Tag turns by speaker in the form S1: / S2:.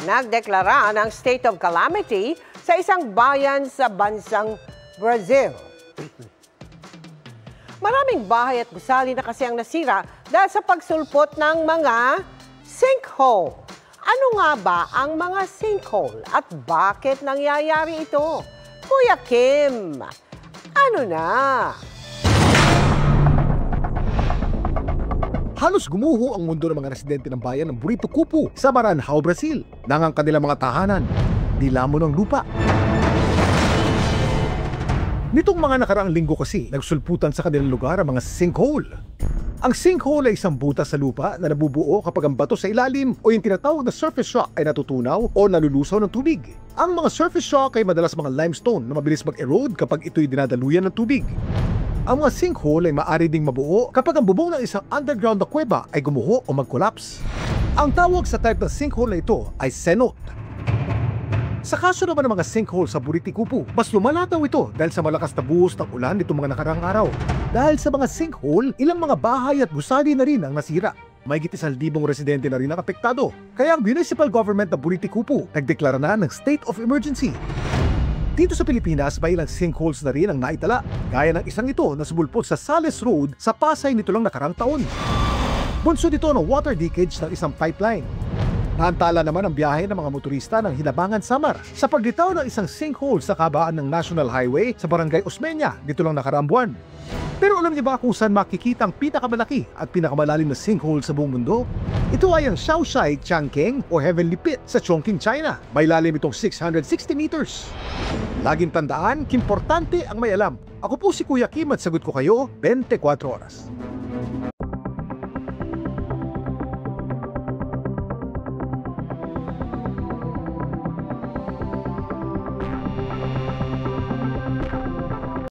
S1: nagdeklara ng state of calamity sa isang bayan sa bansang Brazil. Maraming bahay at gusali na kasi ang nasira dahil sa pagsulpot ng mga sinkhole. Ano nga ba ang mga sinkhole at bakit nangyayari ito? Kuya Kim, ano na?
S2: Halos gumuho ang mundo ng mga residente ng bayan ng Buritucupu sa Maranhão, Brazil, nang ang kanilang mga tahanan nilamon ng lupa. Nitong mga nakaraang linggo kasi, nagsulputan sa kanilang lugar ang mga sinkhole. Ang sinkhole ay isang butas sa lupa na nabubuo kapag ang bato sa ilalim o yung tinatawag na surface rock ay natutunaw o nalulusaw ng tubig. Ang mga surface rock ay madalas mga limestone na mabilis mag-erode kapag ito'y dinadaluyan ng tubig. Ang mga sinkhole ay maaari ding mabuo kapag ang bubong ng isang underground na kuweba ay gumuho o mag-collapse. Ang tawag sa type ng sinkhole na ito ay cenote. Sa kaso naman ng mga sinkhole sa Buritucupu, mas lumalataw ito dahil sa malakas na buhos ng ulan nitong mga nakaraang araw. Dahil sa mga sinkhole, ilang mga bahay at gusali na rin ang nasira. May 1,000 residente na rin ang apektado. Kaya ang municipal government ng Buritucupu nagdeklara na ng state of emergency. Dito sa Pilipinas, may ilang sinkholes na rin ang naitala, gaya ng isang ito na sumulpot sa Sales Road sa Pasay nito lang nakarang taon. Bunso dito ng water leakage ng isang pipeline. Naantala naman ang biyahe ng mga motorista ng Hinabangan, Samar sa paglitaw ng isang sinkhole sa kabaan ng National Highway sa Barangay Osmeña nito lang nakaraang buwan. Pero alam niyo ba kung saan makikita ang pinakamalaki at pinakamalalim na sinkhole sa buong mundo? Ito ay ang Shaoxai Changkeng o Heavenly Pit sa Chongqing, China. May lalim itong 660 meters. Laging tandaan, importante ang may alam. Ako po si Kuya Kim at sagot ko kayo 24 oras.